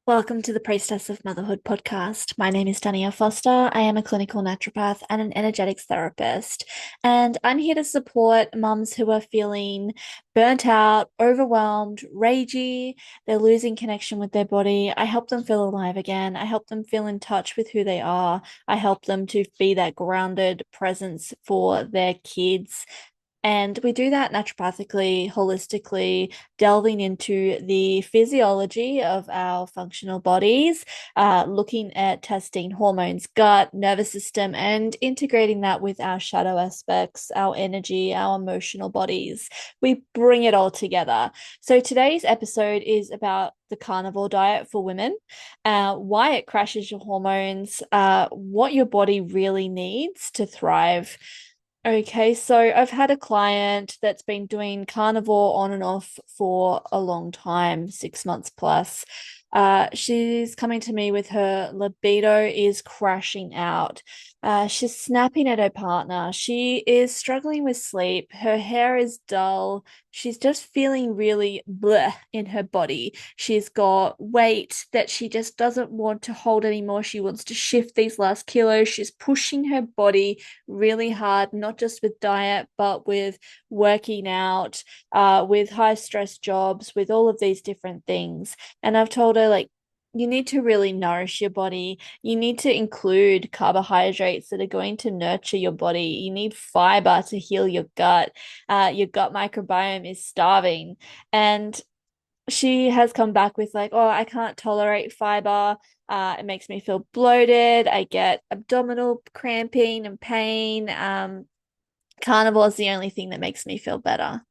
Welcome to the Priestess of Motherhood podcast. My name is Dania Foster. I am a clinical naturopath and an energetics therapist. And I'm here to support mums who are feeling burnt out, overwhelmed, ragey. They're losing connection with their body. I help them feel alive again. I help them feel in touch with who they are. I help them to be that grounded presence for their kids. And we do that naturopathically, holistically, delving into the physiology of our functional bodies, looking at testing hormones, gut, nervous system, and integrating that with our shadow aspects, our energy, our emotional bodies. We bring it all together. So today's episode is about the carnivore diet for women, why it crashes your hormones, what your body really needs to thrive. Okay, so I've had a client that's been doing carnivore on and off for a long time, 6 months plus. She's coming to me with her libido is crashing out. She's snapping at her partner. She is struggling with sleep. Her hair is dull. She's just feeling really bleh in her body. She's got weight that she just doesn't want to hold anymore. She wants to shift these last kilos. She's pushing her body really hard, not just with diet, but with working out, with high stress jobs, with all of these different things. And I've told her, like, you need to really nourish your body. You need to include carbohydrates that are going to nurture your body. You need fiber to heal your gut. Your gut microbiome is starving. And she has come back with, like, oh, I can't tolerate fiber. It makes me feel bloated. I get abdominal cramping and pain. Carnivore is the only thing that makes me feel better.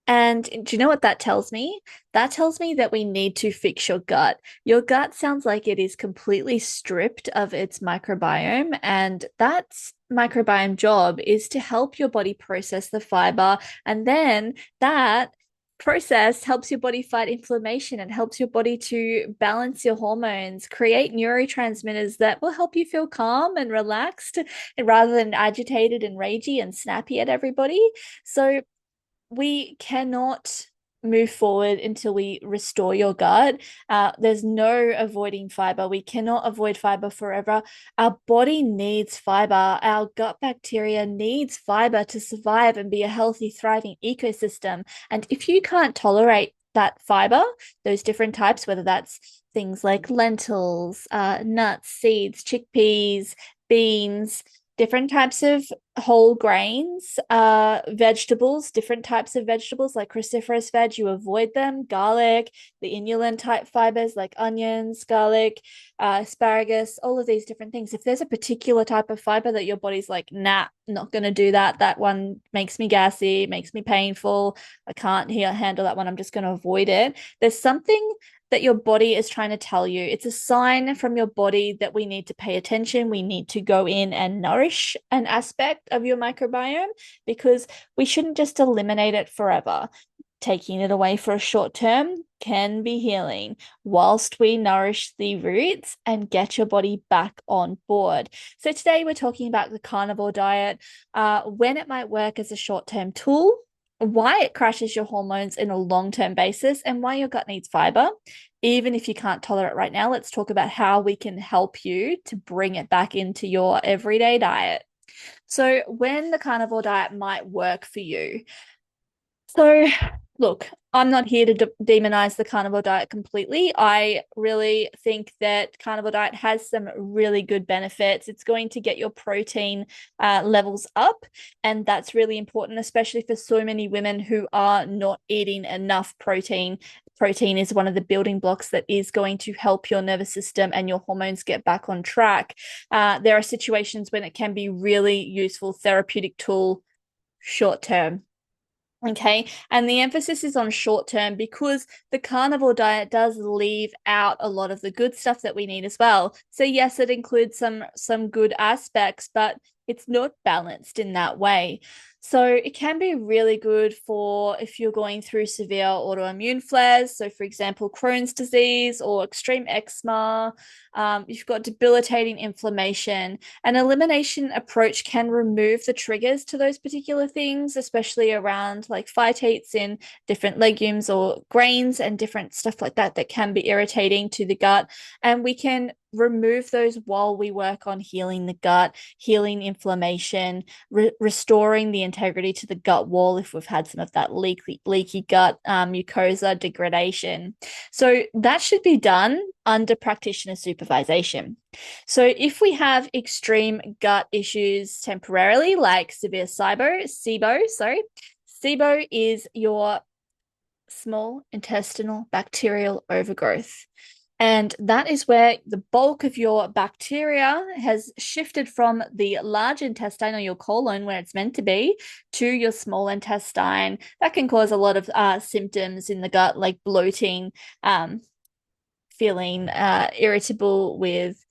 And do you know what that tells me? That tells me that we need to fix your gut. Your gut sounds like it is completely stripped of its microbiome, and that microbiome job is to help your body process the fiber, and then that process helps your body fight inflammation and helps your body to balance your hormones, create neurotransmitters that will help you feel calm and relaxed rather than agitated and ragey and snappy at everybody. So we cannot move forward until we restore your gut. There's no avoiding fiber. We cannot avoid fiber forever. Our body needs fiber. Our gut bacteria needs fiber to survive and be a healthy, thriving ecosystem. And if you can't tolerate that fiber, those different types, whether that's things like lentils, nuts, seeds, chickpeas, beans, different types of whole grains, vegetables, different types of vegetables like cruciferous veg, you avoid them, garlic, the inulin type fibers like onions, garlic, asparagus, all of these different things. If there's a particular type of fiber that your body's like, nah, not going to do that, that one makes me gassy, makes me painful, I can't handle that one, I'm just going to avoid it. There's something that your body is trying to tell you. It's a sign from your body that we need to pay attention. We need to go in and nourish an aspect of your microbiome because we shouldn't just eliminate it forever. Taking it away for a short term can be healing whilst we nourish the roots and get your body back on board. So today we're talking about the carnivore diet, when it might work as a short-term tool, why it crashes your hormones in a long-term basis, and why your gut needs fiber. Even if you can't tolerate it right now, let's talk about how we can help you to bring it back into your everyday diet. So, when the carnivore diet might work for you. So, look, I'm not here to demonize the carnivore diet completely. I really think that carnivore diet has some really good benefits. It's going to get your protein levels up, and that's really important, especially for so many women who are not eating enough protein. Protein is one of the building blocks that is going to help your nervous system and your hormones get back on track. There are situations when it can be really useful therapeutic tool short term. Okay. And the emphasis is on short term because the carnivore diet does leave out a lot of the good stuff that we need as well. So yes, it includes some good aspects, but it's not balanced in that way. So it can be really good for if you're going through severe autoimmune flares. So, for example, Crohn's disease or extreme eczema. You've got debilitating inflammation. An elimination approach can remove the triggers to those particular things, especially around like phytates in different legumes or grains and different stuff like that that can be irritating to the gut. And we can remove those while we work on healing the gut, healing inflammation, restoring the integrity to the gut wall if we've had some of that leaky gut mucosa degradation. So that should be done under practitioner supervision. So if we have extreme gut issues temporarily, like severe SIBO is your small intestinal bacterial overgrowth. And that is where the bulk of your bacteria has shifted from the large intestine or your colon, where it's meant to be, to your small intestine. That can cause a lot of symptoms in the gut, like bloating, feeling irritable with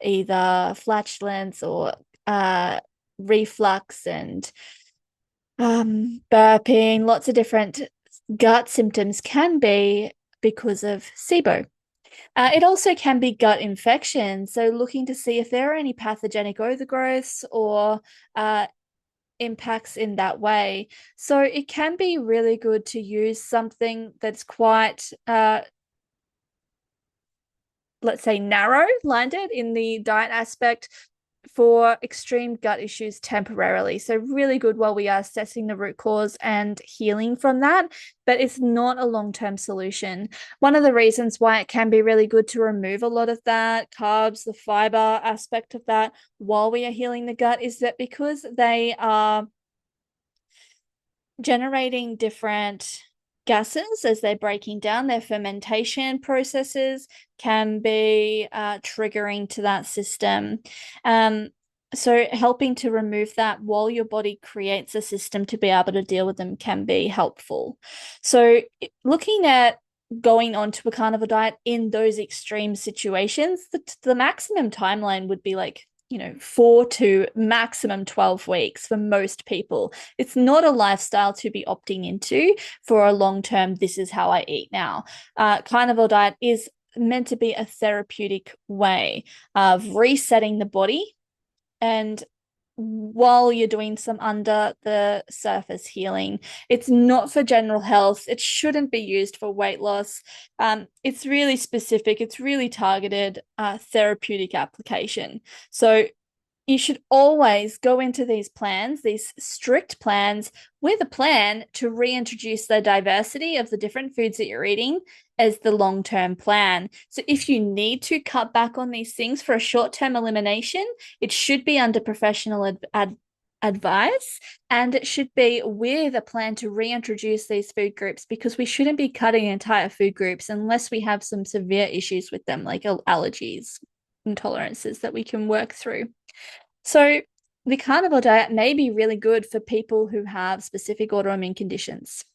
either flatulence or reflux and burping. Lots of different gut symptoms can be because of SIBO. It also can be gut infection. So, looking to see if there are any pathogenic overgrowths or impacts in that way. So, it can be really good to use something that's quite, let's say, narrow-minded in the diet aspect for extreme gut issues temporarily. So, really good while we are assessing the root cause and healing from that, but it's not a long-term solution. One of the reasons why it can be really good to remove a lot of that carbs, the fiber aspect of that while we are healing the gut is that because they are generating different gases as they're breaking down, their fermentation processes can be triggering to that system. So helping to remove that while your body creates a system to be able to deal with them can be helpful. So looking at going on to a carnivore diet in those extreme situations, the maximum timeline would be like 4 to maximum 12 weeks for most people. It's not a lifestyle to be opting into for a long term, this is how I eat now. Carnivore diet is meant to be a therapeutic way of resetting the body and while you're doing some under the surface healing. It's not for general health. It shouldn't be used for weight loss. It's really specific. It's really targeted therapeutic application. So you should always go into these plans, these strict plans, with a plan to reintroduce the diversity of the different foods that you're eating as the long-term plan. So if you need to cut back on these things for a short-term elimination, it should be under professional advice, and it should be with a plan to reintroduce these food groups, because we shouldn't be cutting entire food groups unless we have some severe issues with them, like allergies, intolerances that we can work through. So the carnivore diet may be really good for people who have specific autoimmune conditions.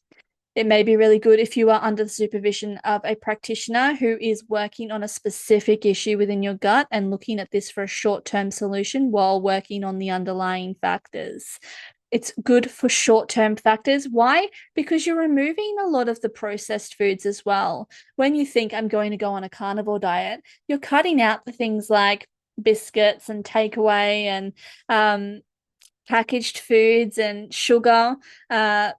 It may be really good if you are under the supervision of a practitioner who is working on a specific issue within your gut and looking at this for a short-term solution while working on the underlying factors. It's good for short-term factors. Why? Because you're removing a lot of the processed foods as well. When you think I'm going to go on a carnivore diet, you're cutting out the things like biscuits and takeaway and packaged foods and sugar,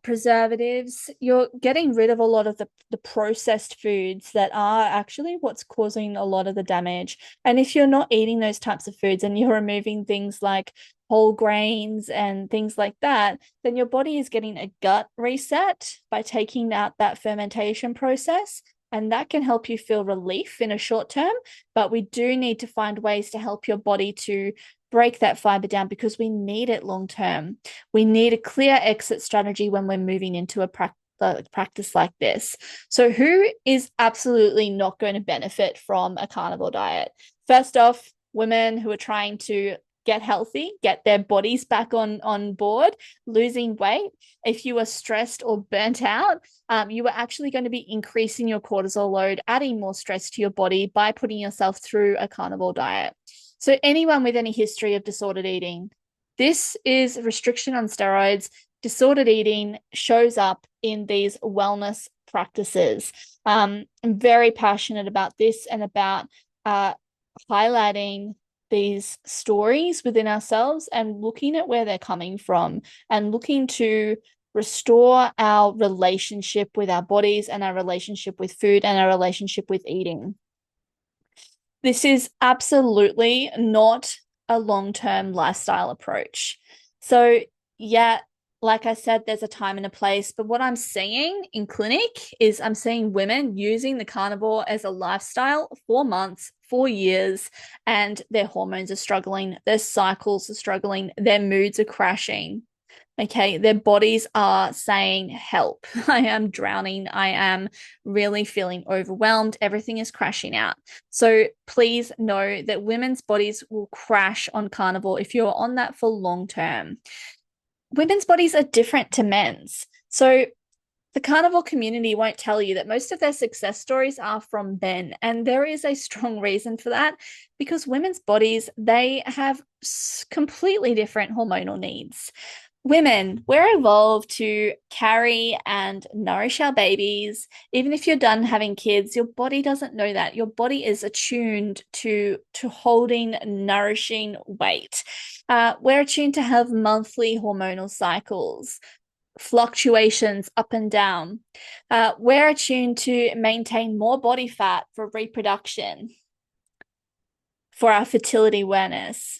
preservatives. You're getting rid of a lot of the processed foods that are actually what's causing a lot of the damage. And if you're not eating those types of foods and you're removing things like whole grains and things like that, then your body is getting a gut reset by taking out that fermentation process. And that can help you feel relief in a short term, but we do need to find ways to help your body to break that fiber down because we need it long term. We need a clear exit strategy when we're moving into a practice like this. So who is absolutely not going to benefit from a carnivore diet? First off, women who are trying to get healthy, get their bodies back on board, losing weight. If you are stressed or burnt out, you are actually going to be increasing your cortisol load, adding more stress to your body by putting yourself through a carnivore diet. So anyone with any history of disordered eating, this is restriction on steroids. disordered eating shows up in these wellness practices. I'm very passionate about this and about uh, highlighting these stories within ourselves and looking at where they're coming from and looking to restore our relationship with our bodies and our relationship with food and our relationship with eating. This is absolutely not a long-term lifestyle approach. So, yeah, like I said, there's a time and a place, but what I'm seeing in clinic is I'm seeing women using the carnivore as a lifestyle 4 months, 4 years, and their hormones are struggling, their cycles are struggling, their moods are crashing. Okay, their bodies are saying, help. I am drowning. I am really feeling overwhelmed. Everything is crashing out. So please know that women's bodies will crash on carnivore if you're on that for long term. Women's bodies are different to men's. So the carnivore community won't tell you that most of their success stories are from men. And there is a strong reason for that because women's bodies, they have completely different hormonal needs. Women, we're evolved to carry and nourish our babies. Even if you're done having kids, your body doesn't know that. Your body is attuned to holding nourishing weight. We're attuned to have monthly hormonal cycles, fluctuations up and down. We're attuned to maintain more body fat for reproduction, for our fertility awareness.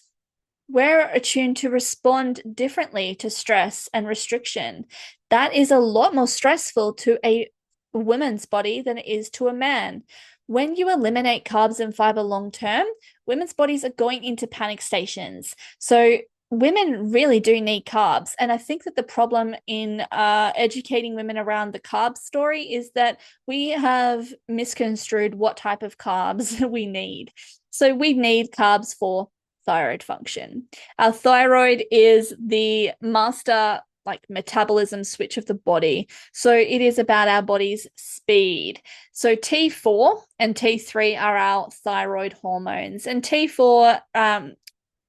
We're attuned to respond differently to stress and restriction. That is a lot more stressful to a woman's body than it is to a man. When you eliminate carbs and fiber long term, women's bodies are going into panic stations. So women really do need carbs. And I think that the problem in educating women around the carb story is that we have misconstrued what type of carbs we need. So we need carbs for thyroid function. Our thyroid is the master metabolism switch of the body. So it is about our body's speed. So T4 and T3 are our thyroid hormones, and T4 to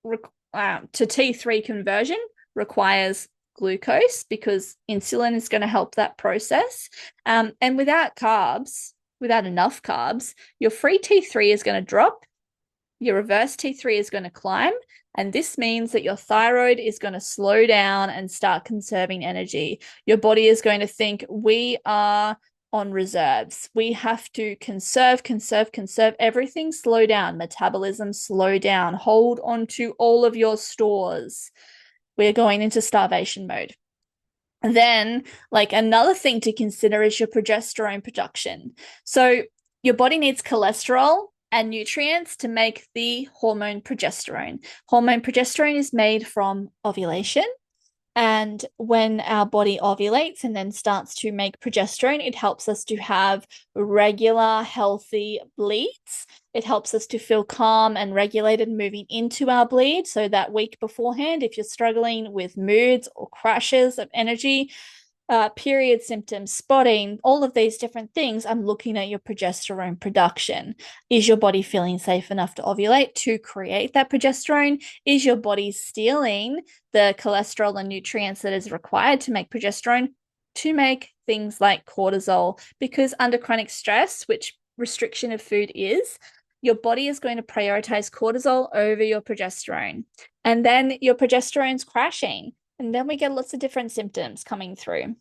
T3 conversion requires glucose because insulin is going to help that process. And without carbs, without enough carbs, your free T3 is going to drop, your reverse T3 is going to climb, and this means that your thyroid is going to slow down and start conserving energy. Your body is going to think, we are on reserves. We have to conserve everything, slow down, metabolism, slow down, hold on to all of your stores. We're going into starvation mode. Then, another thing to consider is your progesterone production. So your body needs cholesterol and nutrients to make the hormone progesterone. Hormone progesterone is made from ovulation. And when our body ovulates and then starts to make progesterone, it helps us to have regular, healthy bleeds. It helps us to feel calm and regulated moving into our bleed. So that week beforehand, if you're struggling with moods or crashes of energy, period symptoms, spotting, all of these different things, I'm looking at your progesterone production. Is your body feeling safe enough to ovulate to create that progesterone? Is your body stealing the cholesterol and nutrients that is required to make progesterone to make things like cortisol? Because under chronic stress, which restriction of food is, your body is going to prioritize cortisol over your progesterone. And then your progesterone's crashing. And then we get lots of different symptoms coming through.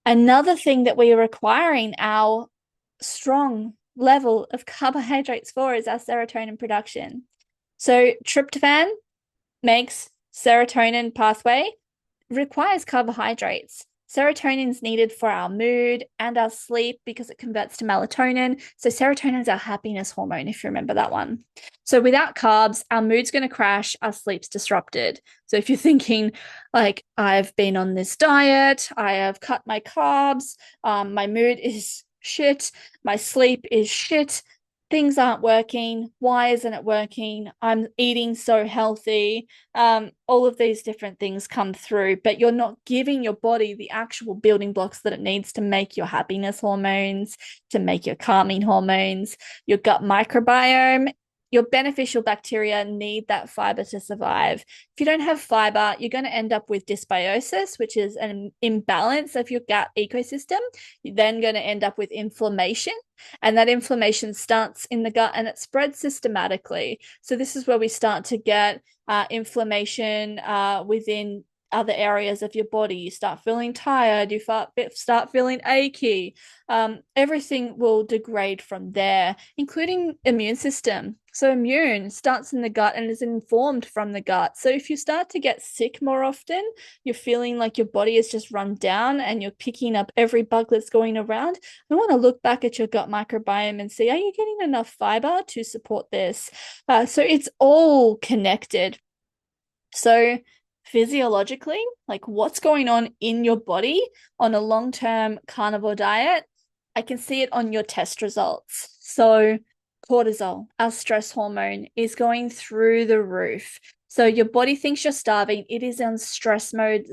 Another thing that we are requiring our strong level of carbohydrates for is our serotonin production. So tryptophan makes serotonin pathway, requires carbohydrates. Serotonin is needed for our mood and our sleep because it converts to melatonin. So serotonin is our happiness hormone, if you remember that one. So without carbs, our mood's going to crash, our sleep's disrupted. So if you're thinking, I've been on this diet, I have cut my carbs, my mood is shit, my sleep is shit, things aren't working. Why isn't it working? I'm eating so healthy. All of these different things come through, but you're not giving your body the actual building blocks that it needs to make your happiness hormones, to make your calming hormones. Your gut microbiome your beneficial bacteria need that fiber to survive. If you don't have fiber, you're going to end up with dysbiosis, which is an imbalance of your gut ecosystem. You're then going to end up with inflammation, and that inflammation starts in the gut and it spreads systematically. So this is where we start to get inflammation within other areas of your body. You start feeling tired, you start feeling achy. Everything will degrade from there, including immune system. So immune starts in the gut and is informed from the gut. So if you start to get sick more often, you're feeling like your body is just run down and you're picking up every bug that's going around, I want to look back at your gut microbiome and see, are you getting enough fiber to support this? So it's all connected. So physiologically, like what's going on in your body on a long-term carnivore diet, I can see it on your test results. So cortisol, our stress hormone, is going through the roof. So your body thinks you're starving. It is on stress mode.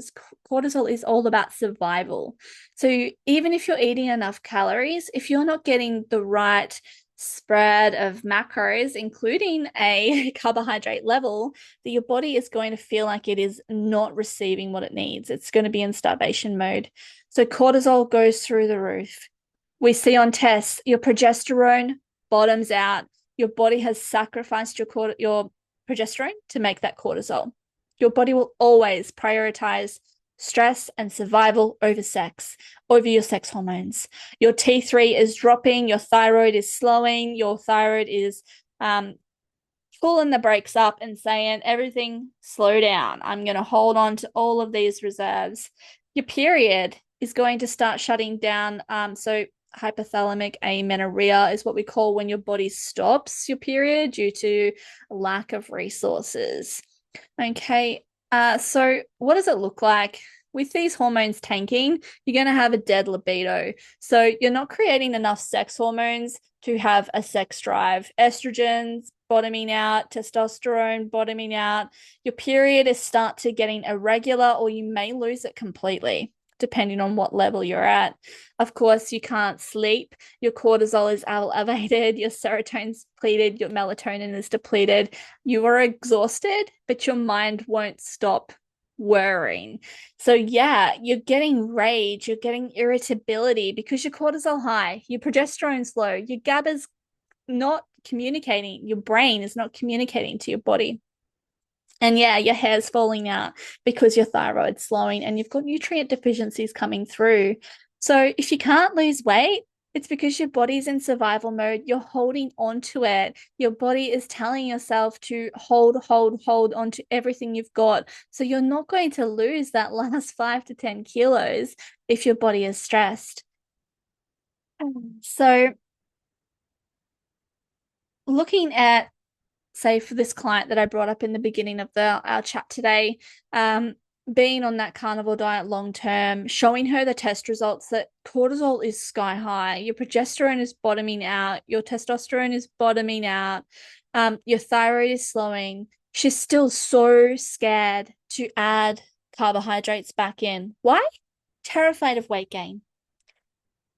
Cortisol is all about survival. So even if you're eating enough calories, if you're not getting the right spread of macros, including a carbohydrate level, that your body is going to feel like it is not receiving what it needs. It's going to be in starvation mode. So cortisol goes through the roof. We see on tests your progesterone bottoms out. Your body has sacrificed your progesterone to make that cortisol. Your body will always prioritize stress and survival over sex, over your sex hormones. Your T3 is dropping, your thyroid is slowing, your thyroid is pulling the brakes up and saying, everything slow down. I'm going to hold on to all of these reserves. Your period is going to start shutting down. So hypothalamic amenorrhea is what we call when your body stops your period due to lack of resources. Okay, so what does it look like? With these hormones tanking, you're going to have a dead libido. So you're not creating enough sex hormones to have a sex drive. Estrogens bottoming out, testosterone bottoming out. Your period is start to getting irregular, or you may lose it completely, depending on what level you're at. Of course, you can't sleep. Your cortisol is elevated, your serotonin's depleted, your melatonin is depleted. You are exhausted, but your mind won't stop worrying. So yeah, you're getting rage, you're getting irritability because your cortisol high, your progesterone's low, your GABA's not communicating, your brain is not communicating to your body. And yeah, your hair's falling out because your thyroid's slowing and you've got nutrient deficiencies coming through. So if you can't lose weight, it's because your body's in survival mode. You're holding on to it. Your body is telling yourself to hold on to everything you've got. So you're not going to lose that last 5 to 10 kilos if your body is stressed. So looking at, say, for this client that I brought up in the beginning of our chat today, being on that carnivore diet long term, showing her the test results that cortisol is sky high, your progesterone is bottoming out, your testosterone is bottoming out, your thyroid is slowing. She's still so scared to add carbohydrates back in. Why? Terrified of weight gain.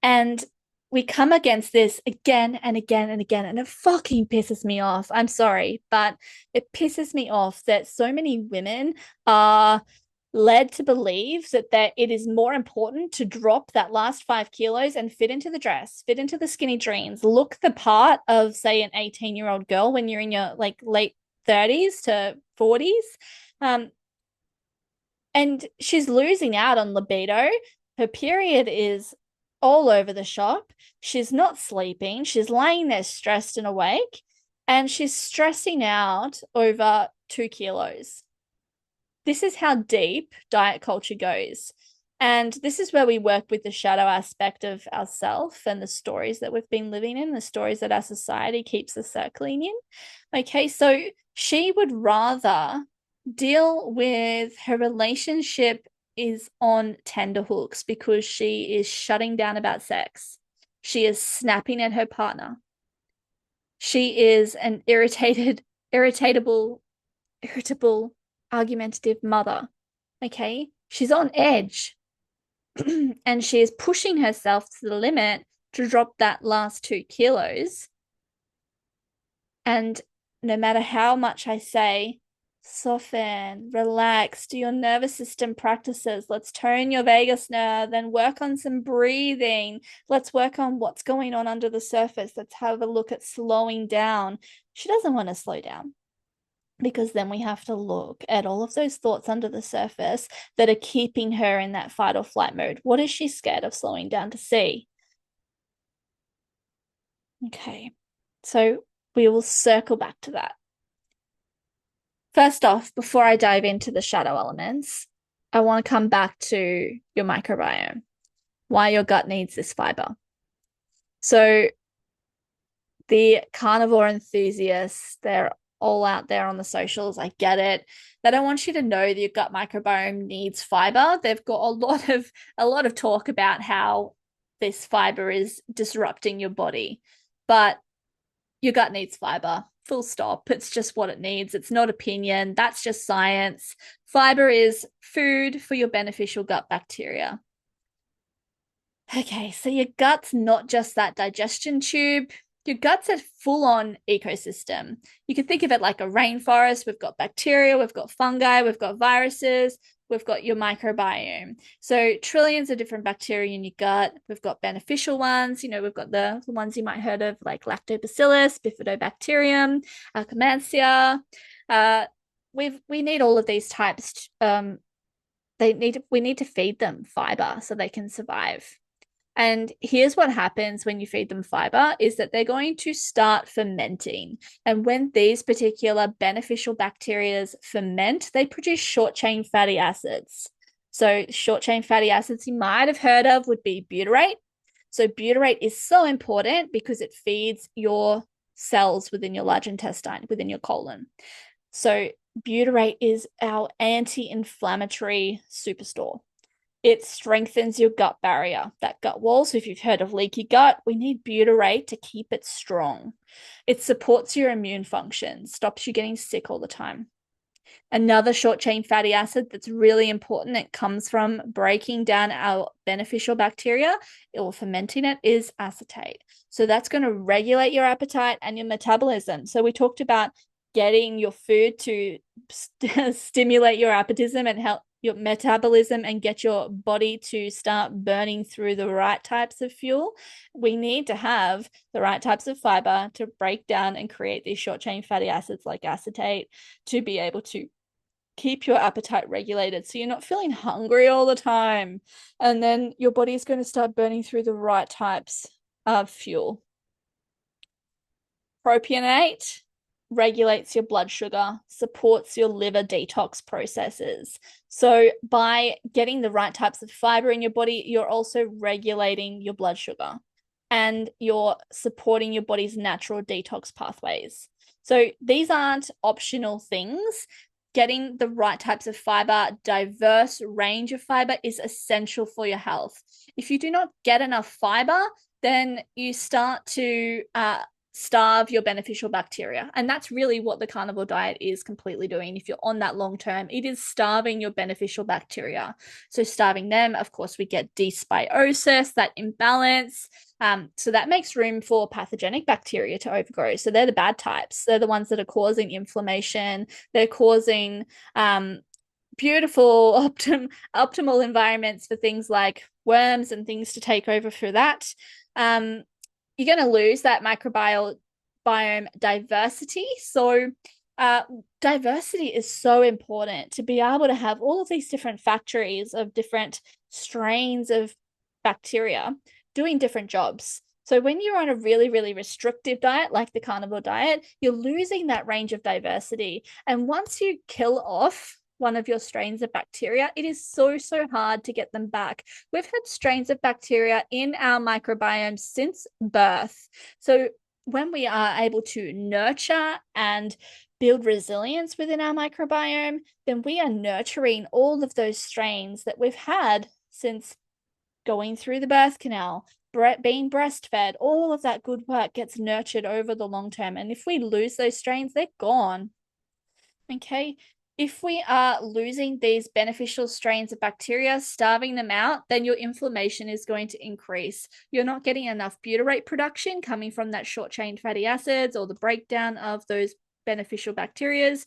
And we come against this again and again and again, and it fucking pisses me off. I'm sorry, but it pisses me off that so many women are led to believe that it is more important to drop that last 5 kilos and fit into the dress, fit into the skinny jeans, look the part of, say, an 18-year-old girl when you're in your like late 30s to 40s. And she's losing out on libido. Her period is all over the shop. She's not sleeping. She's laying there stressed and awake, and she's stressing out over 2 kilos. This is how deep diet culture goes. And this is where we work with the shadow aspect of ourself and the stories that we've been living in, the stories that our society keeps us circling in. Okay, so she would rather deal with her relationship is on tenterhooks because she is shutting down about sex. She is snapping at her partner. She is an irritable, argumentative mother. Okay, she's on edge and she is pushing herself to the limit to drop that last 2 kilos. And no matter how much I say, soften, relax, do your nervous system practices. Let's tone your vagus nerve, then work on some breathing. Let's work on what's going on under the surface. Let's have a look at slowing down. She doesn't want to slow down, because then we have to look at all of those thoughts under the surface that are keeping her in that fight or flight mode. What is she scared of slowing down to see? Okay, so we will circle back to that. First off, before I dive into the shadow elements, I want to come back to your microbiome, why your gut needs this fiber. So the carnivore enthusiasts, they're all out there on the socials. I get it. They don't want you to know that your gut microbiome needs fiber. They've got a lot of talk about how this fiber is disrupting your body, but your gut needs fiber. Full stop. It's just what it needs. It's not opinion. That's just science. Fiber is food for your beneficial gut bacteria. Okay, so your gut's not just that digestion tube. Your gut's a full-on ecosystem. You can think of it like a rainforest. We've got bacteria, we've got fungi, we've got viruses, we've got your microbiome. So trillions of different bacteria in your gut. We've got beneficial ones. We've got the ones you might heard of, like lactobacillus, bifidobacterium, akkermansia. We need all of these types. We need to feed them fiber so they can survive. And here's what happens when you feed them fiber is that they're going to start fermenting. And when these particular beneficial bacteria ferment, they produce short-chain fatty acids. So short-chain fatty acids you might have heard of would be butyrate. So butyrate is so important because it feeds your cells within your large intestine, within your colon. So butyrate is our anti-inflammatory superstore. It strengthens your gut barrier, that gut wall. So if you've heard of leaky gut, we need butyrate to keep it strong. It supports your immune function, stops you getting sick all the time. Another short-chain fatty acid that's really important, it comes from breaking down our beneficial bacteria or fermenting it, is acetate. So that's going to regulate your appetite and your metabolism. So we talked about getting your food to stimulate your appetitism and help your metabolism and get your body to start burning through the right types of fuel. We need to have the right types of fiber to break down and create these short-chain fatty acids like acetate to be able to keep your appetite regulated so you're not feeling hungry all the time. And then your body is going to start burning through the right types of fuel. Propionate regulates your blood sugar, supports your liver detox processes. So by getting the right types of fiber in your body, you're also regulating your blood sugar and you're supporting your body's natural detox pathways. So these aren't optional things. Getting the right types of fiber, diverse range of fiber is essential for your health. If you do not get enough fiber, then you start to starve your beneficial bacteria. And that's really what the carnivore diet is completely doing. If you're on that long term, it is starving your beneficial bacteria. So starving them, of course, we get dysbiosis, that imbalance. So that makes room for pathogenic bacteria to overgrow. So they're the bad types. They're the ones that are causing inflammation. They're causing beautiful optimal environments for things like worms and things to take over for that. You're going to lose that microbiome diversity. So diversity is so important to be able to have all of these different factories of different strains of bacteria doing different jobs. So when you're on a really, really restrictive diet, like the carnivore diet, you're losing that range of diversity. And once you kill off one of your strains of bacteria, it is so hard to get them back. We've had strains of bacteria in our microbiome since birth. So when we are able to nurture and build resilience within our microbiome, then we are nurturing all of those strains that we've had since going through the birth canal, being breastfed. All of that good work gets nurtured over the long term. And if we lose those strains, they're gone. Okay. If we are losing these beneficial strains of bacteria, starving them out, then your inflammation is going to increase. You're not getting enough butyrate production coming from that short-chain fatty acids or the breakdown of those beneficial bacterias.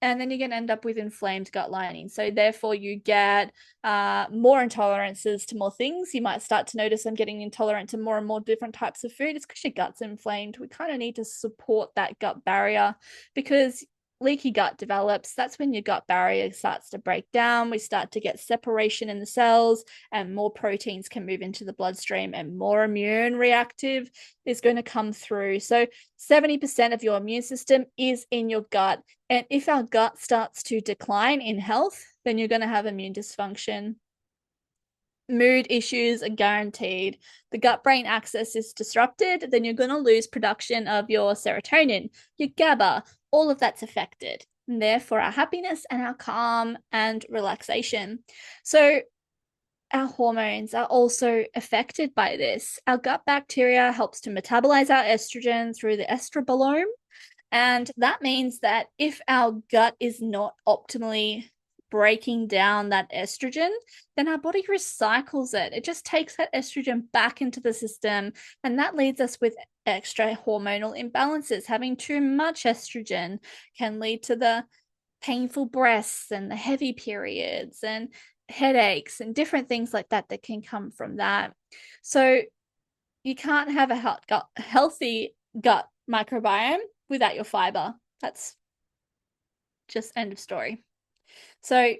And then you're going to end up with inflamed gut lining. So therefore you get more intolerances to more things. You might start to notice I'm getting intolerant to more and more different types of food. It's because your gut's inflamed. We kind of need to support that gut barrier, because leaky gut develops. That's when your gut barrier starts to break down. We start to get separation in the cells, and more proteins can move into the bloodstream, and more immune reactive is going to come through. So 70% of your immune system is in your gut. And if our gut starts to decline in health, then you're going to have immune dysfunction. Mood issues are guaranteed. The gut-brain axis is disrupted, then you're going to lose production of your serotonin, your GABA, all of that's affected. And therefore, our happiness and our calm and relaxation. So our hormones are also affected by this. Our gut bacteria helps to metabolize our estrogen through the estrobolome. And that means that if our gut is not optimally breaking down that estrogen, then our body recycles it. It just takes that estrogen back into the system. And that leads us with extra hormonal imbalances. Having too much estrogen can lead to the painful breasts and the heavy periods and headaches and different things like that that can come from that. So you can't have a healthy gut microbiome without your fiber. That's just end of story. So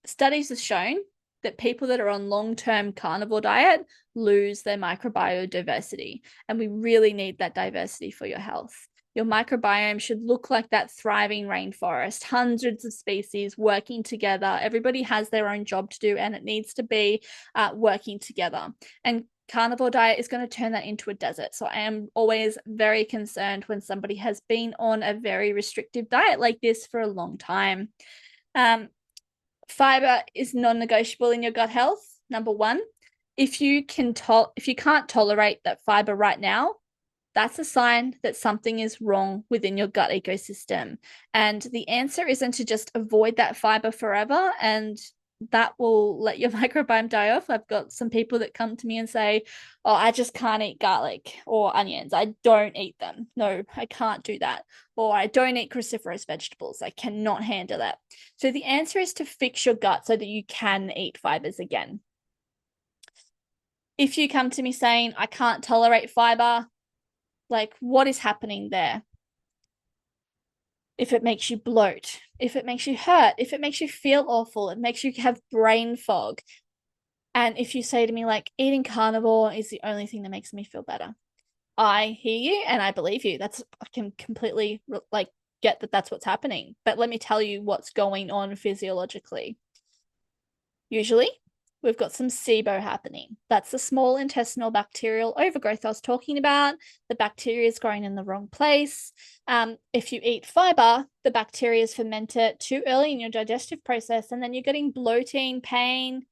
studies have shown that people that are on long-term carnivore diet lose their microbiodiversity, and we really need that diversity for your health. Your microbiome should look like that thriving rainforest, hundreds of species working together. Everybody has their own job to do, and it needs to be working together. And carnivore diet is going to turn that into a desert. So I am always very concerned when somebody has been on a very restrictive diet like this for a long time. Fiber is non-negotiable in your gut health. Number one, if you can't tolerate that fiber right now, that's a sign that something is wrong within your gut ecosystem. And the answer isn't to just avoid that fiber forever, and that will let your microbiome die off. I've got some people that come to me and say, oh, I just can't eat garlic or onions. I don't eat them. No, I can't do that. Or I don't eat cruciferous vegetables. I cannot handle that. So the answer is to fix your gut so that you can eat fibers again. If you come to me saying, I can't tolerate fiber, like, what is happening there? If it makes you bloat, if it makes you hurt, if it makes you feel awful, it makes you have brain fog. And if you say to me, like, eating carnivore is the only thing that makes me feel better, I hear you and I believe you. I can completely get that that's what's happening. But let me tell you what's going on physiologically. Usually, we've got some SIBO happening. That's the small intestinal bacterial overgrowth I was talking about. The bacteria is growing in the wrong place. If you eat fiber, the bacteria is fermented too early in your digestive process, and then you're getting bloating, pain,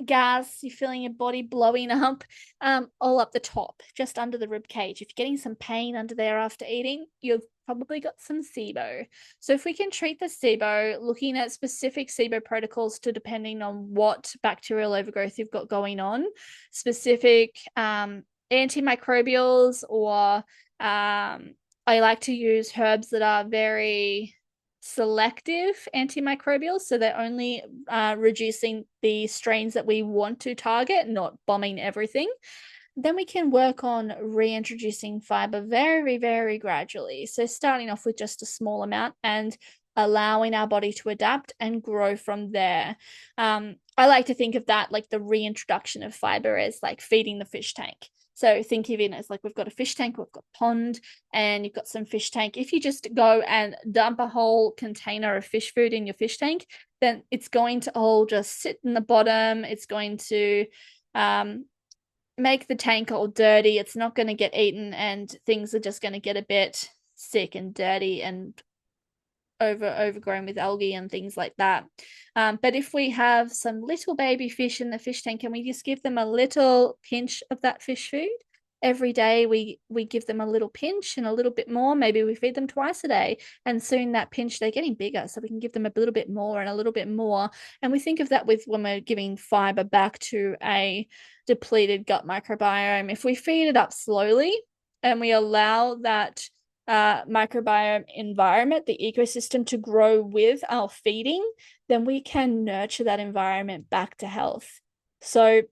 gas, you're feeling your body blowing up, all up the top, just under the rib cage. If you're getting some pain under there after eating, you've probably got some SIBO. So if we can treat the SIBO, looking at specific SIBO protocols to depending on what bacterial overgrowth you've got going on, specific antimicrobials, or I like to use herbs that are very selective antimicrobials, so they're only reducing the strains that we want to target, not bombing everything. Then we can work on reintroducing fiber very, very gradually. So starting off with just a small amount and allowing our body to adapt and grow from there. I like to think of that like the reintroduction of fiber as like feeding the fish tank. So think of it as like we've got a fish tank, we've got a pond, and you've got some fish tank. If you just go and dump a whole container of fish food in your fish tank, then it's going to all just sit in the bottom. It's going to make the tank all dirty. It's not going to get eaten, and things are just going to get a bit sick and dirty and overgrown with algae and things like that. But if we have some little baby fish in the fish tank and we just give them a little pinch of that fish food every day, we give them a little pinch and a little bit more. Maybe we feed them twice a day, and soon that pinch, they're getting bigger, so we can give them a little bit more and a little bit more. And we think of that with when we're giving fiber back to a depleted gut microbiome. If we feed it up slowly and we allow that microbiome environment, the ecosystem to grow with our feeding, then we can nurture that environment back to health. So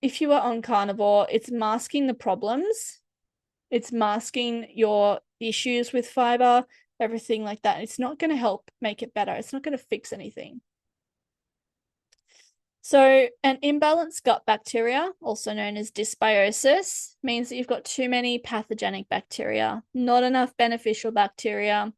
if you are on carnivore, it's masking the problems, it's masking your issues with fiber, everything like that. It's not going to help make it better. It's not going to fix anything. So an imbalanced gut bacteria, also known as dysbiosis, means that you've got too many pathogenic bacteria, not enough beneficial bacteria.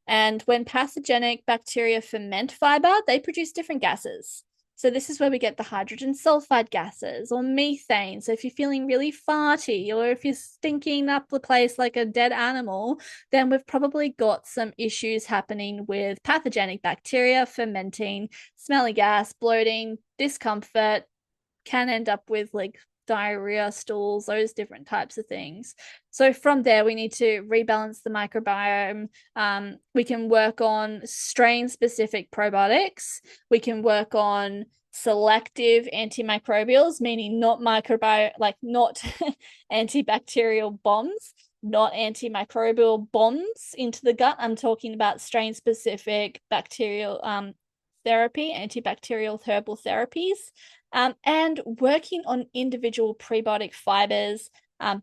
And when pathogenic bacteria ferment fiber, they produce different gases. So this is where we get the hydrogen sulfide gases or methane. So if you're feeling really farty or if you're stinking up the place like a dead animal, then we've probably got some issues happening with pathogenic bacteria fermenting, smelly gas, bloating, discomfort, can end up with like diarrhea, stools, those different types of things. So from there, we need to rebalance the microbiome. We can work on strain-specific probiotics. We can work on selective antimicrobials, meaning not not antibacterial bombs, not antimicrobial bombs into the gut. I'm talking about strain-specific bacterial therapy, antibacterial herbal therapies. And working on individual prebiotic fibers,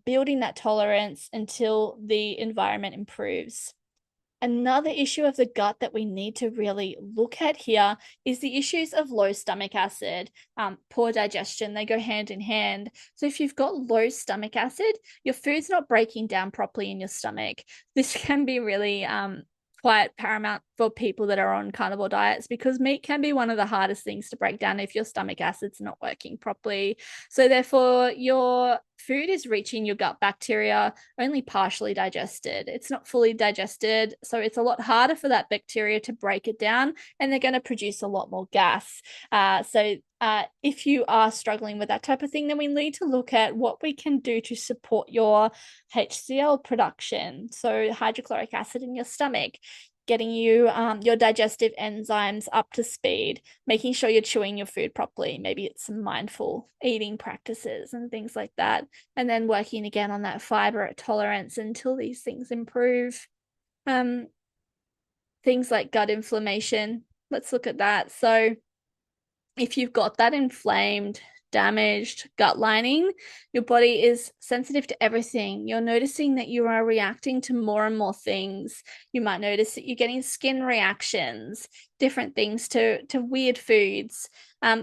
building that tolerance until the environment improves. Another issue of the gut that we need to really look at here is the issues of low stomach acid, poor digestion. They go hand in hand. So if you've got low stomach acid, your food's not breaking down properly in your stomach. This can be really quite paramount for people that are on carnivore diets because meat can be one of the hardest things to break down if your stomach acid's not working properly. So therefore, your food is reaching your gut bacteria only partially digested. It's not fully digested, so it's a lot harder for that bacteria to break it down, and they're going to produce a lot more gas. If you are struggling with that type of thing, then we need to look at what we can do to support your HCl production, so hydrochloric acid in your stomach, getting you your digestive enzymes up to speed, making sure you're chewing your food properly. Maybe it's some mindful eating practices and things like that. And then working again on that fiber tolerance until these things improve. Things like gut inflammation. Let's look at that. So if you've got that inflamed, damaged gut lining, your body is sensitive to everything. You're noticing that you are reacting to more and more things. You might notice that you're getting skin reactions, different things to weird foods.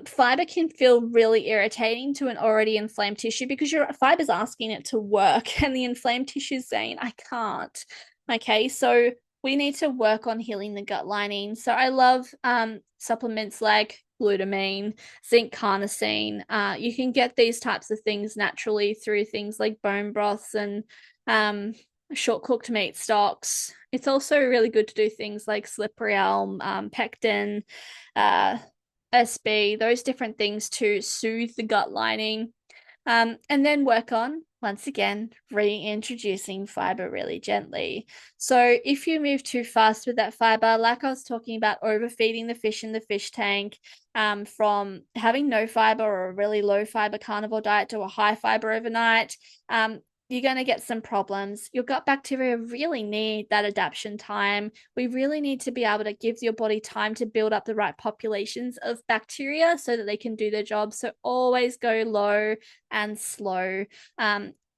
Fiber can feel really irritating to an already inflamed tissue because your fiber's asking it to work and the inflamed tissue is saying, I can't. Okay, so we need to work on healing the gut lining. So I love supplements like glutamine, zinc carnosine. You can get these types of things naturally through things like bone broths and short cooked meat stocks. It's also really good to do things like slippery elm, pectin, SB, those different things to soothe the gut lining. And then work on, once again, reintroducing fiber really gently. So if you move too fast with that fiber, like I was talking about overfeeding the fish in the fish tank, from having no fiber or a really low fiber carnivore diet to a high fiber overnight, you're going to get some problems. Your gut bacteria really need that adaptation time. We really need to be able to give your body time to build up the right populations of bacteria so that they can do their job. So always go low and slow.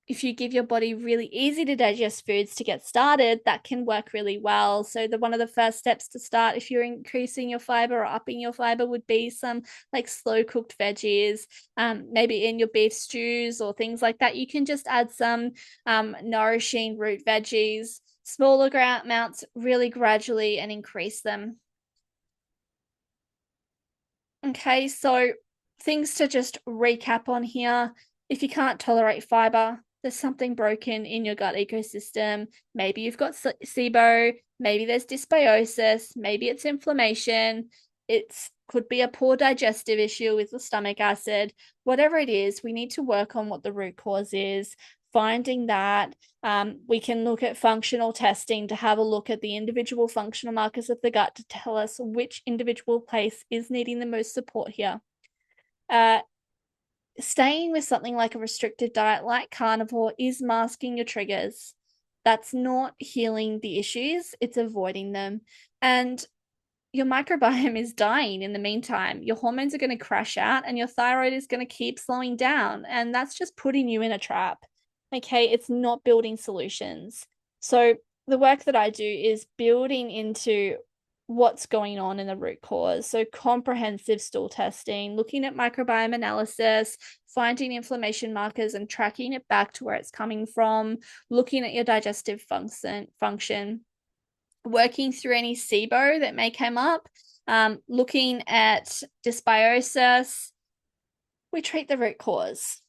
If you give your body really easy to digest foods to get started, that can work really well. So one of the first steps to start if you're increasing your fiber or upping your fiber would be some like slow cooked veggies, maybe in your beef stews or things like that. You can just add some nourishing root veggies, smaller amounts, really gradually, and increase them. Okay, so things to just recap on here. If you can't tolerate fiber, there's something broken in your gut ecosystem. Maybe you've got SIBO, maybe there's dysbiosis, maybe it's inflammation. It could be a poor digestive issue with the stomach acid. Whatever it is, we need to work on what the root cause is. Finding that, we can look at functional testing to have a look at the individual functional markers of the gut to tell us which individual place is needing the most support here. Staying with something like a restricted diet like carnivore is masking your triggers. That's not healing the issues, it's avoiding them. And your microbiome is dying in the meantime. Your hormones are going to crash out and your thyroid is going to keep slowing down. And that's just putting you in a trap. Okay. It's not building solutions. So the work that I do is building into what's going on in the root cause. So comprehensive stool testing, looking at microbiome analysis, finding inflammation markers and tracking it back to where it's coming from, looking at your digestive function, working through any SIBO that may come up, looking at dysbiosis. We treat the root cause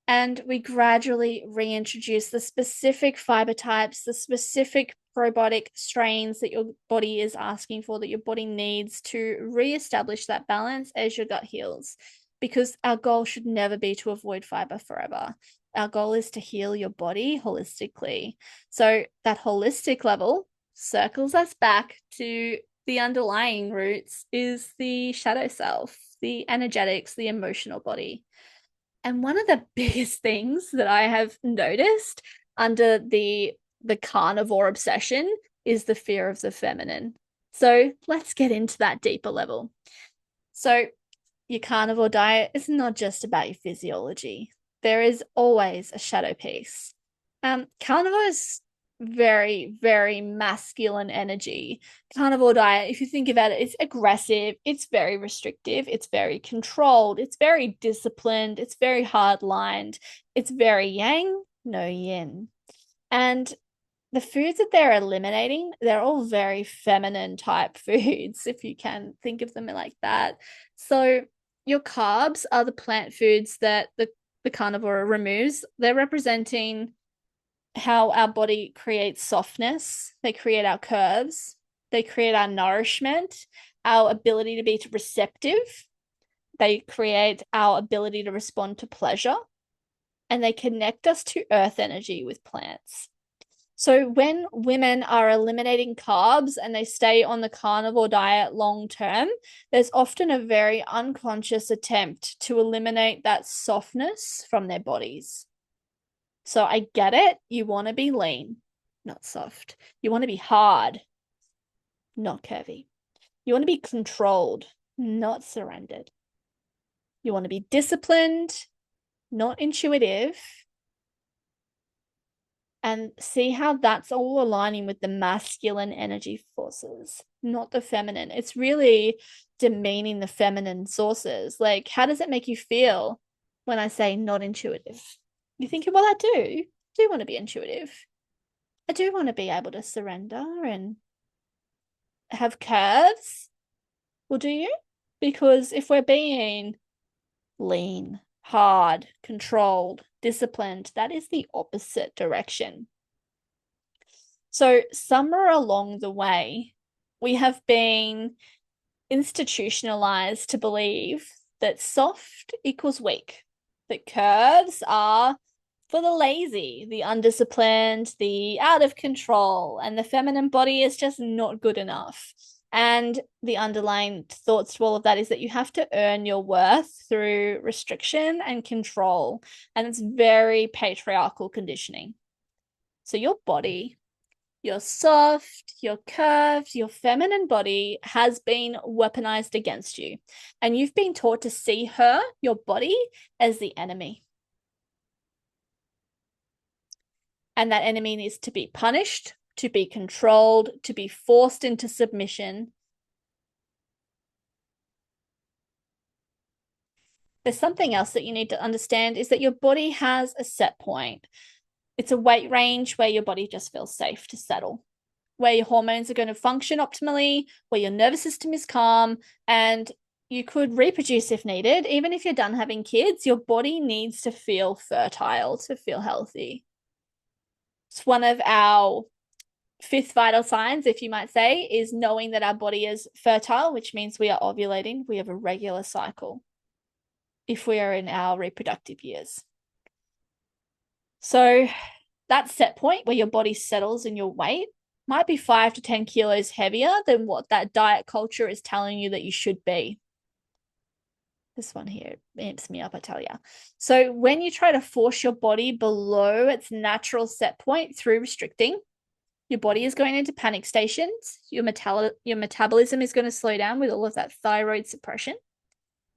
and we gradually reintroduce the specific fiber types, the specific probiotic strains that your body is asking for, that your body needs to reestablish that balance as your gut heals. Because our goal should never be to avoid fiber forever. Our goal is to heal your body holistically. So that holistic level circles us back to the underlying roots is the shadow self, the energetics, the emotional body. And one of the biggest things that I have noticed under the carnivore obsession is the fear of the feminine. So let's get into that deeper level. So your carnivore diet is not just about your physiology. There is always a shadow piece. Carnivore is very, very masculine energy. Carnivore diet, if you think about it, it's aggressive, it's very restrictive, it's very controlled, it's very disciplined, it's very hard lined, it's very yang, no yin. And the foods that they're eliminating, they're all very feminine type foods, if you can think of them like that. So your carbs are the plant foods that the carnivore removes. They're representing how our body creates softness. They create our curves. They create our nourishment, our ability to be receptive. They create our ability to respond to pleasure. And they connect us to earth energy with plants. So when women are eliminating carbs and they stay on the carnivore diet long term, there's often a very unconscious attempt to eliminate that softness from their bodies. So I get it. You want to be lean, not soft. You want to be hard, not curvy. You want to be controlled, not surrendered. You want to be disciplined, not intuitive. And see how that's all aligning with the masculine energy forces, not the feminine. It's really demeaning the feminine sources. Like, how does it make you feel when I say not intuitive? You're thinking, well, I do want to be intuitive. I do want to be able to surrender and have curves. Well, do you? Because if we're being lean, hard, controlled, disciplined, that is the opposite direction. So somewhere along the way, we have been institutionalized to believe that soft equals weak, that curves are for the lazy, the undisciplined, the out of control, and the feminine body is just not good enough. And the underlying thoughts to all of that is that you have to earn your worth through restriction and control. And it's very patriarchal conditioning. So your body, your soft, your curved, your feminine body has been weaponized against you. And you've been taught to see her, your body, as the enemy. And that enemy needs to be punished, to be controlled, to be forced into submission. There's something else that you need to understand is that your body has a set point. It's a weight range where your body just feels safe to settle, where your hormones are going to function optimally, where your nervous system is calm, and you could reproduce if needed. Even if you're done having kids, your body needs to feel fertile to feel healthy. It's one of our fifth vital signs, if you might say, is knowing that our body is fertile, which means we are ovulating. We have a regular cycle if we are in our reproductive years. So that set point where your body settles in your weight might be 5 to 10 kilos heavier than what that diet culture is telling you that you should be. This one here amps me up, I tell you. So when you try to force your body below its natural set point through restricting, your body is going into panic stations. Your metabolism is going to slow down with all of that thyroid suppression.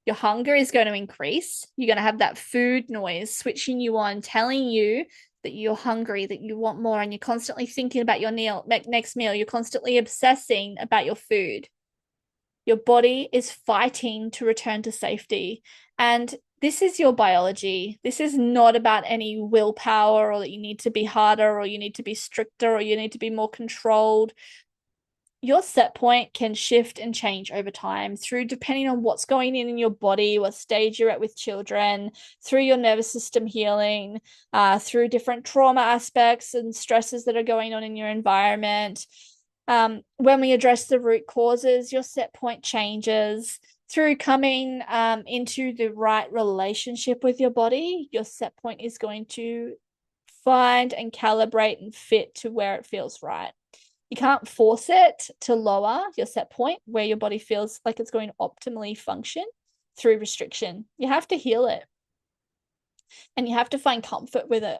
Your hunger is going to increase. You're going to have that food noise switching you on, telling you that you're hungry, that you want more, and you're constantly thinking about your next meal. You're constantly obsessing about your food. Your body is fighting to return to safety. And this is your biology. This is not about any willpower or that you need to be harder or you need to be stricter or you need to be more controlled. Your set point can shift and change over time through depending on what's going in your body, what stage you're at with children, through your nervous system healing, through different trauma aspects and stresses that are going on in your environment. When we address the root causes, your set point changes. Through coming into the right relationship with your body, your set point is going to find and calibrate and fit to where it feels right. You can't force it to lower your set point where your body feels like it's going to optimally function through restriction. You have to heal it and you have to find comfort with it.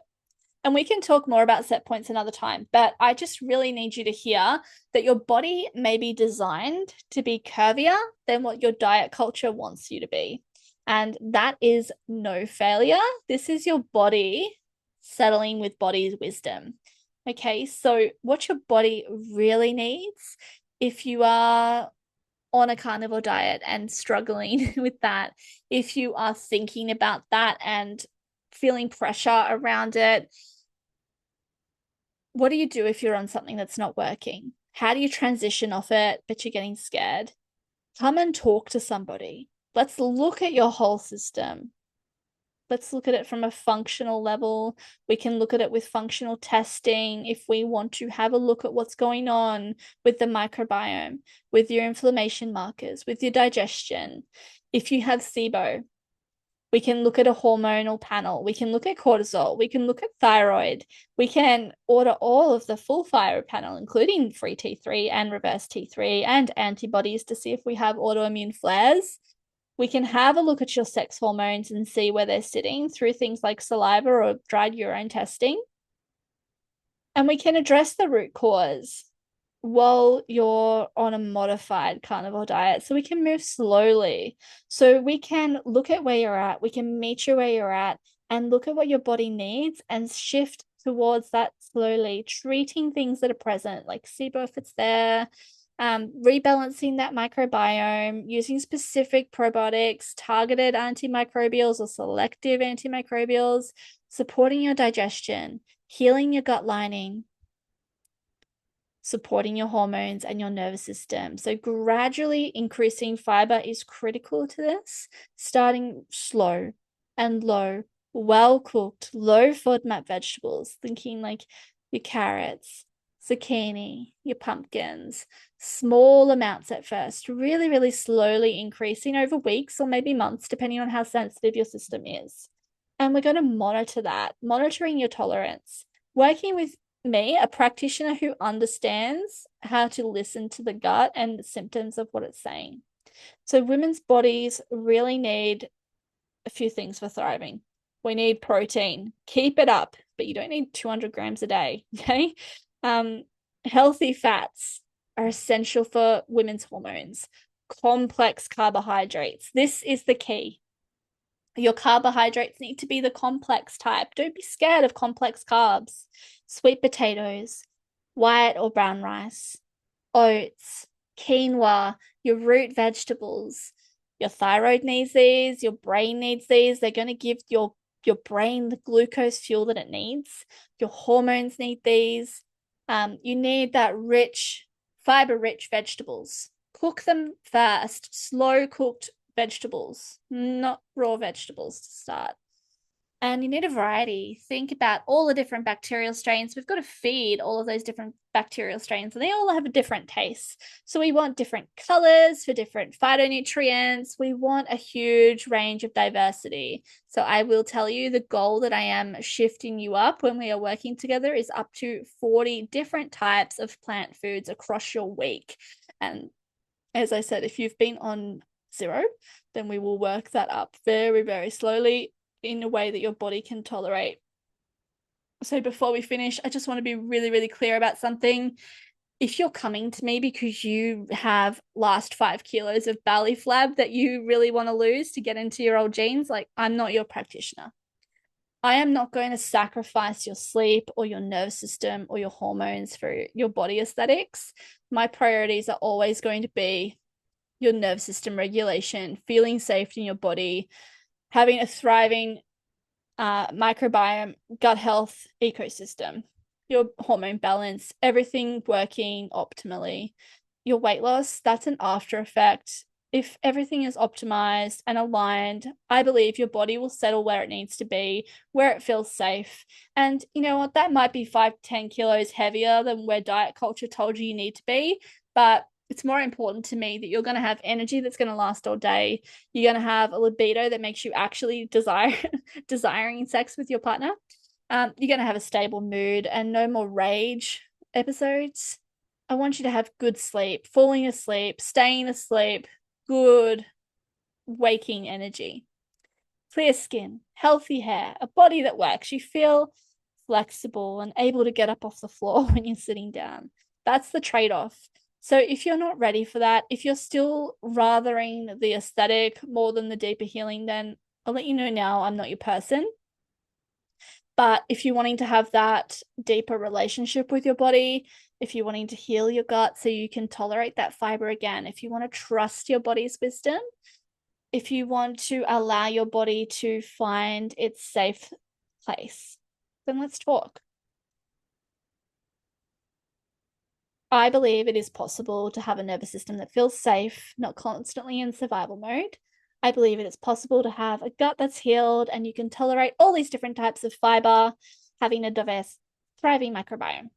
And we can talk more about set points another time, but I just really need you to hear that your body may be designed to be curvier than what your diet culture wants you to be. And that is no failure. This is your body settling with body's wisdom. Okay, so what your body really needs, if you are on a carnivore diet and struggling with that, if you are thinking about that and feeling pressure around it, what do you do if you're on something that's not working? How do you transition off it, but you're getting scared? Come and talk to somebody. Let's look at your whole system. Let's look at it from a functional level. We can look at it with functional testing if we want to have a look at what's going on with the microbiome, with your inflammation markers, with your digestion. If you have SIBO, we can look at a hormonal panel. We can look at cortisol. We can look at thyroid. We can order all of the full Fibre panel, including free T3 and reverse T3 and antibodies to see if we have autoimmune flares. We can have a look at your sex hormones and see where they're sitting through things like saliva or dried urine testing. And we can address the root cause while you're on a modified carnivore diet. So we can move slowly. So we can look at where you're at. We can meet you where you're at and look at what your body needs and shift towards that slowly, treating things that are present, like SIBO if it's there, rebalancing that microbiome, using specific probiotics, targeted antimicrobials or selective antimicrobials, supporting your digestion, healing your gut lining, supporting your hormones and your nervous system. So gradually increasing fiber is critical to this, starting slow and low, well cooked, low FODMAP vegetables, thinking like your carrots, zucchini, your pumpkins, small amounts at first, really, really slowly increasing over weeks or maybe months, depending on how sensitive your system is. And we're going to monitor that, monitoring your tolerance, working with me, a practitioner who understands how to listen to the gut and the symptoms of what it's saying. So women's bodies really need a few things for thriving. We need protein. Keep it up, but you don't need 200 grams a day, okay? Healthy fats are essential for women's hormones. Complex carbohydrates. This is the key. Your carbohydrates need to be the complex type. Don't be scared of complex carbs. Sweet potatoes, white or brown rice, oats, quinoa, your root vegetables. Your thyroid needs these, your brain needs these. They're going to give your brain the glucose fuel that it needs. Your hormones need these. You need that rich, fiber-rich vegetables. Cook them first, slow cooked vegetables, not raw vegetables to start. And you need a variety. Think about all the different bacterial strains. We've got to feed all of those different bacterial strains, and they all have a different taste. So we want different colors for different phytonutrients. We want a huge range of diversity. So I will tell you the goal that I am shifting you up when we are working together is up to 40 different types of plant foods across your week. And as I said, if you've been on 0, then we will work that up very, very slowly in a way that your body can tolerate. So before we finish, I just want to be really, really clear about something. If you're coming to me because you have last 5 kilos of belly flab that you really want to lose to get into your old jeans, like, I'm not your practitioner. I am not going to sacrifice your sleep or your nervous system or your hormones for your body aesthetics. My priorities are always going to be your nervous system regulation, feeling safe in your body, having a thriving microbiome, gut health, ecosystem, your hormone balance, everything working optimally. Your weight loss, that's an after effect. If everything is optimized and aligned, I believe your body will settle where it needs to be, where it feels safe. And you know what? That might be 5 to 10 kilos heavier than where diet culture told you need to be. But it's more important to me that you're going to have energy that's going to last all day. You're going to have a libido that makes you actually desiring sex with your partner. You're going to have a stable mood and no more rage episodes. I want you to have good sleep, falling asleep, staying asleep, good waking energy, clear skin, healthy hair, a body that works. You feel flexible and able to get up off the floor when you're sitting down. That's the trade-off. So if you're not ready for that, if you're still rathering the aesthetic more than the deeper healing, then I'll let you know now I'm not your person. But if you're wanting to have that deeper relationship with your body, if you're wanting to heal your gut so you can tolerate that fiber again, if you want to trust your body's wisdom, if you want to allow your body to find its safe place, then let's talk. I believe it is possible to have a nervous system that feels safe, not constantly in survival mode. I believe it is possible to have a gut that's healed and you can tolerate all these different types of fiber, having a diverse, thriving microbiome.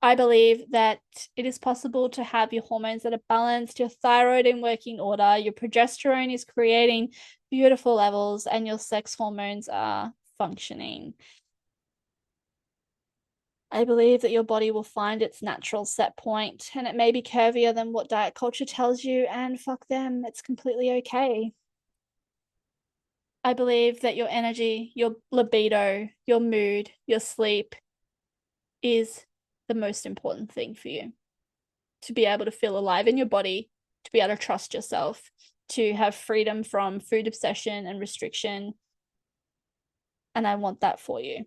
I believe that it is possible to have your hormones that are balanced, your thyroid in working order, your progesterone is creating beautiful levels, and your sex hormones are functioning. I believe that your body will find its natural set point, and it may be curvier than what diet culture tells you, and fuck them, it's completely okay. I believe that your energy, your libido, your mood, your sleep is the most important thing for you. To be able to feel alive in your body, to be able to trust yourself, to have freedom from food obsession and restriction. And I want that for you.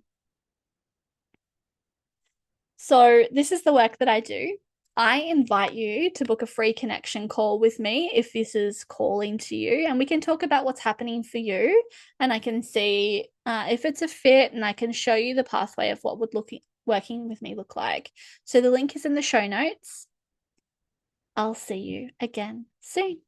So this is the work that I do. I invite you to book a free connection call with me if this is calling to you, and we can talk about what's happening for you, and I can see if it's a fit, and I can show you the pathway of what would working with me look like. So the link is in the show notes. I'll see you again soon.